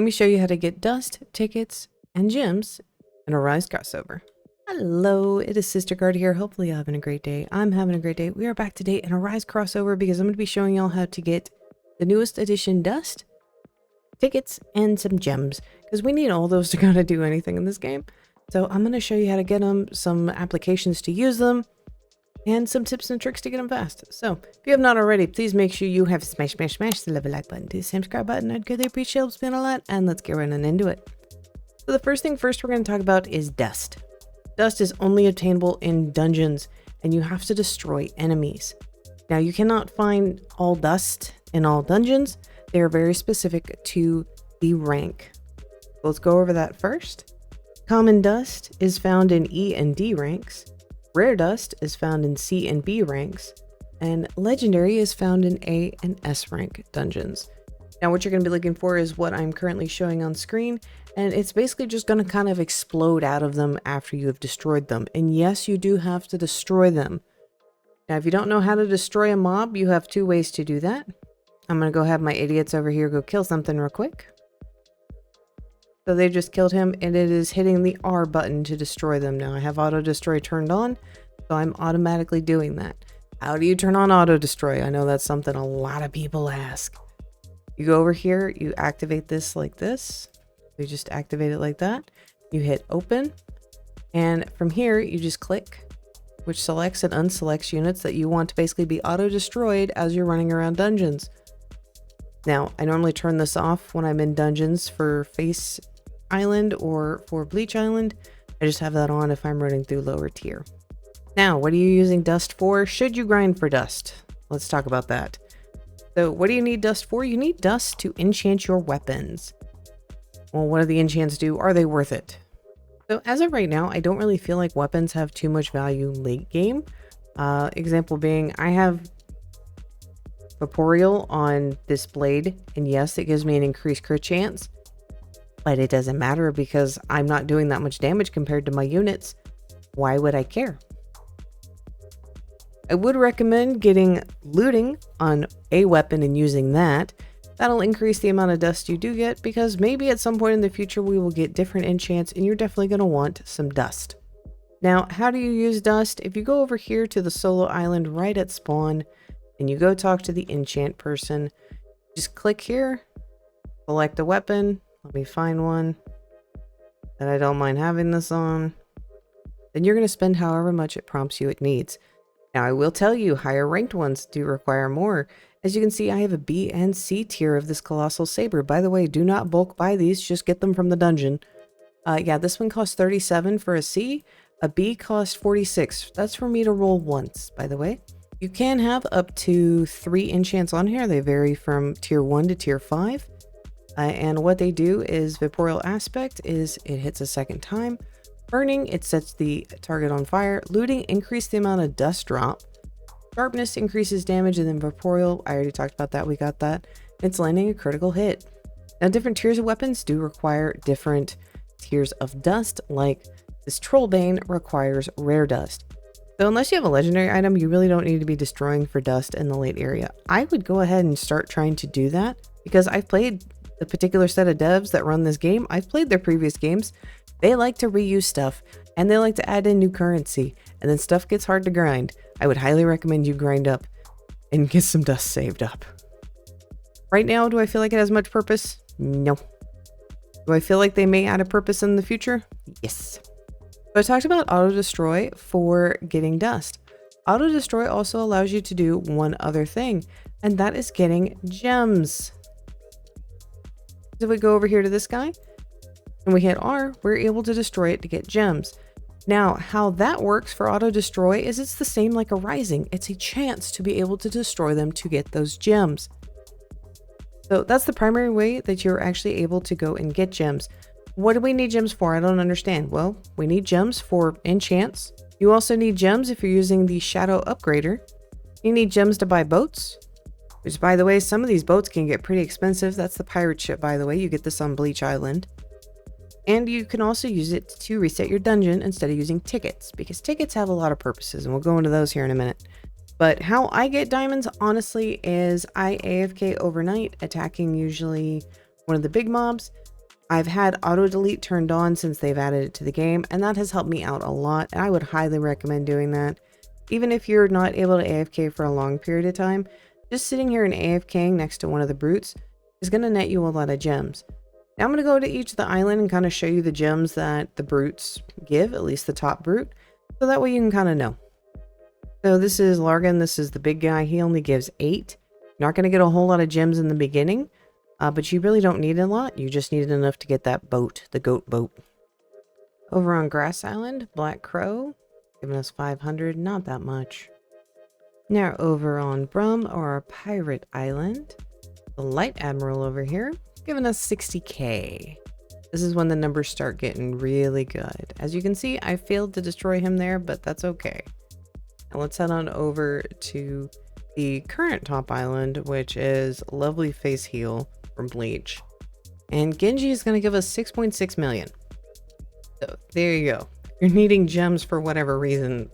Let me show you how to get dust, tickets, and gems in a Rise crossover. Hello, it is sisterguard here. Hopefully you're having a great day. I'm having a great day. We are back today in a Rise crossover because I'm going to be showing y'all how to get the newest edition dust, tickets, and some gems, because we need all those to kind of do anything in this game. So I'm going to show you how to get them, some applications to use them, and some tips and tricks to get them fast. So if you have not already, please make sure you have smash the level like button, the subscribe button. I'd greatly appreciate it. Spin a lot, and let's get running into it. So the first thing first we're going to talk about is dust. Dust is only obtainable in dungeons, and you have to destroy enemies. Now you cannot find all dust in all dungeons. They are very specific to the rank. Let's go over that first. Common dust is found in E and D ranks. Rare dust is found in C and B ranks, and legendary is found in A and S rank dungeons. Now what you're going to be looking for is what I'm currently showing on screen, and it's basically just going to kind of explode out of them after you have destroyed them. And yes, you do have to destroy them. Now if you don't know how to destroy a mob, you have two ways to do that. I'm going to go have my idiots over here go kill something real quick. So they just killed him, and it is hitting the R button to destroy them. Now I have auto destroy turned on, so I'm automatically doing that. How do you turn on auto destroy? I know that's something a lot of people ask. You go over here, you activate this like this. You just activate it like that. You hit open, and from here you just click, which selects and unselects units that you want to basically be auto destroyed as you're running around dungeons. Now I normally turn this off when I'm in dungeons for Face Island or for Bleach Island. I just have that on if I'm running through lower tier. Now, what are you using dust for? Should you grind for dust? Let's talk about that. So what do you need dust for? You need dust to enchant your weapons. Well, what do the enchants do? Are they worth it? So as of right now, I don't really feel like weapons have too much value late game. Example being, I have Vaporeal on this blade, and yes, it gives me an increased crit chance, but it doesn't matter because I'm not doing that much damage compared to my units. Why would I care? I would recommend getting looting on a weapon and using that. That'll increase the amount of dust you do get, because maybe at some point in the future we will get different enchants and you're definitely going to want some dust. Now, how do you use dust? If you go over here to the solo island right at spawn and you go talk to the enchant person, just click here, select a weapon. Let me find one that I don't mind having this on. Then you're going to spend however much it prompts you it needs. Now I will tell you, higher ranked ones do require more. As you can see, I have a B and C tier of this Colossal Saber. By the way, do not bulk buy these, just get them from the dungeon. Yeah, this one costs 37 for a C. A B costs 46. That's for me to roll once, by the way. You can have up to 3 enchants on here. They vary from tier 1 to tier 5. And what they do is Vaporeal Aspect is it hits a second time. Burning, it sets the target on fire. Looting, increase the amount of dust drop. Sharpness increases damage, and then Vaporeal, I already talked about that, we got that. It's landing a critical hit. Now different tiers of weapons do require different tiers of dust, like this Trollbane requires rare dust. So unless you have a legendary item, you really don't need to be destroying for dust in the late area. I would go ahead and start trying to do that, because I've played the particular set of devs that run this game. I've played their previous games. They like to reuse stuff, and they like to add in new currency, and then stuff gets hard to grind. I would highly recommend you grind up and get some dust saved up. Right now, do I feel like it has much purpose? No. Do I feel like they may add a purpose in the future? Yes. So I talked about auto destroy for getting dust. Auto destroy also allows you to do one other thing, and that is getting gems. So if we go over here to this guy and we hit R, we're able to destroy it to get gems. Now, how that works for auto destroy is it's the same like a rising. It's a chance to be able to destroy them to get those gems. So that's the primary way that you're actually able to go and get gems. What do we need gems for? I don't understand. Well, we need gems for enchants. You also need gems if you're using the Shadow Upgrader. You need gems to buy boats, which, by the way, some of these boats can get pretty expensive. That's the pirate ship, by the way. You get this on Bleach Island. And you can also use it to reset your dungeon instead of using tickets, because tickets have a lot of purposes, and we'll go into those here in a minute. But how I get diamonds, honestly, is I AFK overnight, attacking usually one of the big mobs. I've had auto delete turned on since they've added it to the game, and that has helped me out a lot, and I would highly recommend doing that. Even if you're not able to AFK for a long period of time, just sitting here and AFKing next to one of the brutes is going to net you a lot of gems. Now I'm going to go to each of the island and kind of show you the gems that the brutes give, at least the top brute, so that way you can kind of know. So this is Largan, this is the big guy, he only gives 8. You're not going to get a whole lot of gems in the beginning, but you really don't need a lot, you just need enough to get that boat, the goat boat. Over on Grass Island, Black Crow, giving us 500, not that much. Now over on Brum, or Pirate Island, the Light Admiral over here, giving us 60k. This is when the numbers start getting really good. As you can see, I failed to destroy him there, but that's okay. Now let's head on over to the current top island, which is Lovely Face Heal from Bleach. And Genji is going to give us 6.6 million. So there you go. You're needing gems for whatever reason.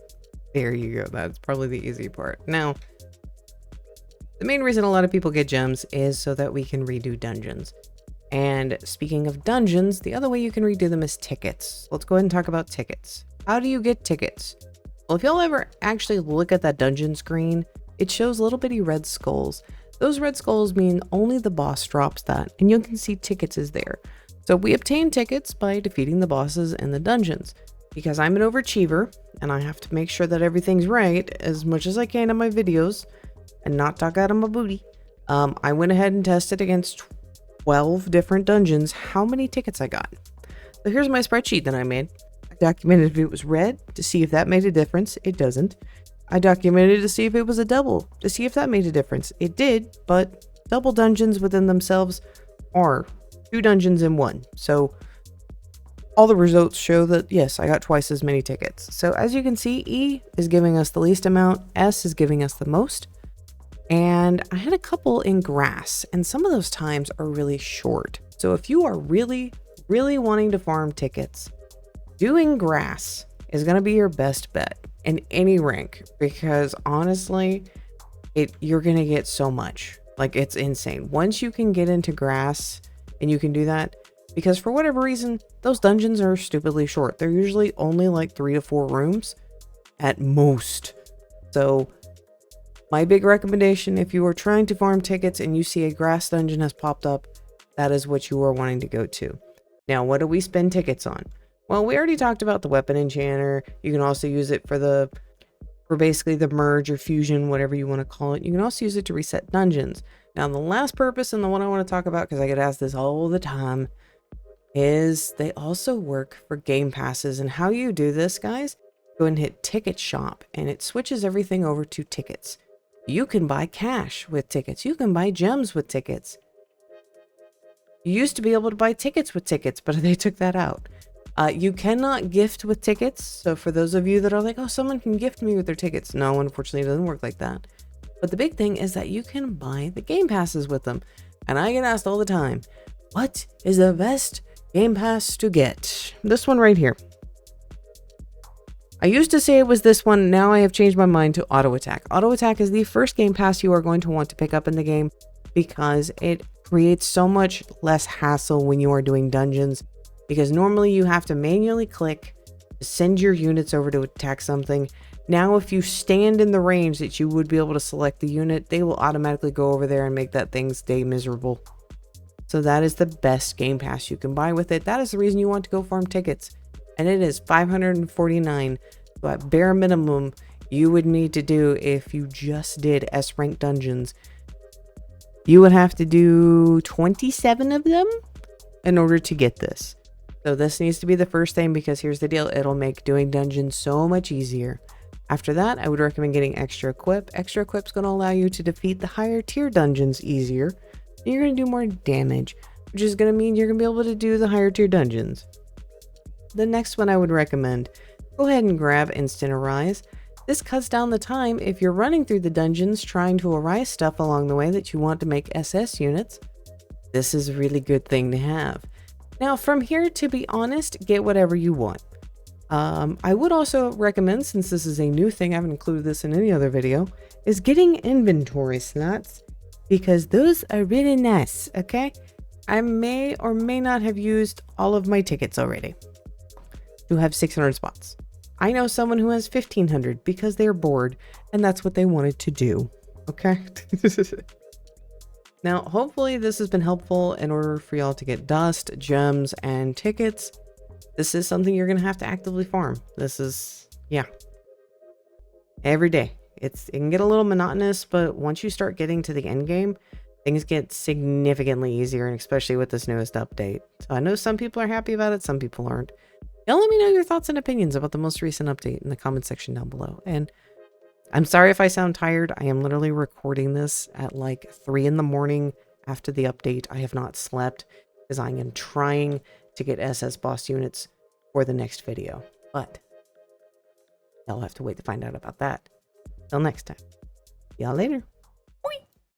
There you go. That's probably the easy part. Now, the main reason a lot of people get gems is so that we can redo dungeons. And speaking of dungeons, the other way you can redo them is tickets. Let's go ahead and talk about tickets. How do you get tickets? Well, if y'all ever actually look at that dungeon screen, it shows little bitty red skulls. Those red skulls mean only the boss drops that, and you can see tickets is there. So we obtain tickets by defeating the bosses in the dungeons. Because I'm an overachiever, and I have to make sure that everything's right as much as I can in my videos, and not talk out of my booty, I went ahead and tested against 12 different dungeons how many tickets I got. So here's my spreadsheet that I made. I documented if it was red to see if that made a difference. It doesn't. I documented to see if it was a double to see if that made a difference. It did, but double dungeons within themselves are 2 dungeons in 1. So all the results show that yes, I got twice as many tickets. So as you can see, E is giving us the least amount, S is giving us the most. And I had a couple in grass, and some of those times are really short. So if you are really wanting to farm tickets, doing grass is going to be your best bet in any rank, because honestly, you're going to get so much. Like, it's insane. Once you can get into grass and you can do that, because for whatever reason, those dungeons are stupidly short. They're usually only like 3 to 4 rooms at most. So my big recommendation, if you are trying to farm tickets and you see a grass dungeon has popped up, that is what you are wanting to go to. Now, what do we spend tickets on? Well, we already talked about the weapon enchanter. You can also use it for basically the merge or fusion, whatever you want to call it. You can also use it to reset dungeons. Now, the last purpose, and the one I want to talk about because I get asked this all the time, is they also work for game passes. And how you do this, guys, go and hit ticket shop, and it switches everything over to tickets. You can buy cash with tickets. You can buy gems with tickets. You used to be able to buy tickets with tickets, but they took that out. You cannot gift with tickets. So for those of you that are like, oh, someone can gift me with their tickets. No, unfortunately, it doesn't work like that. But the big thing is that you can buy the game passes with them. And I get asked all the time, what is the best game pass to get? This one right here. I used to say it was this one. Now I have changed my mind to Auto Attack. Auto Attack is the first game pass you are going to want to pick up in the game because it creates so much less hassle when you are doing dungeons, because normally you have to manually click to send your units over to attack something. Now, if you stand in the range that you would be able to select the unit, they will automatically go over there and make that thing stay miserable. So that is the best game pass you can buy with it. That is the reason you want to go farm tickets. And it is 549. So at bare minimum, you would need to do, if you just did S rank dungeons, you would have to do 27 of them in order to get this. So this needs to be the first thing, because here's the deal. It'll make doing dungeons so much easier. After that, I would recommend getting Extra Equip. Extra Equip's going to allow you to defeat the higher tier dungeons easier. And you're going to do more damage, which is going to mean you're going to be able to do the higher tier dungeons. The next one I would recommend, go ahead and grab Instant Arise. This cuts down the time if you're running through the dungeons trying to arise stuff along the way that you want to make SS units. This is a really good thing to have. Now from here, to be honest, get whatever you want. I would also recommend, since this is a new thing, I haven't included this in any other video, is getting inventory slots, because those are really nice, okay? I may or may not have used all of my tickets already to have 600 spots. I know someone who has 1,500 because they're bored and that's what they wanted to do. Okay. Now, hopefully this has been helpful in order for y'all to get dust, gems, and tickets. This is something you're going to have to actively farm. This is, yeah, every day. It can get a little monotonous, but once you start getting to the end game, things get significantly easier, and especially with this newest update. So I know some people are happy about it, some people aren't. Now let me know your thoughts and opinions about the most recent update in the comment section down below. And I'm sorry if I sound tired. I am literally recording this at like 3 in the morning after the update. I have not slept because I am trying to get SS boss units for the next video. But y'all have to wait to find out about that. Till next time. See y'all later.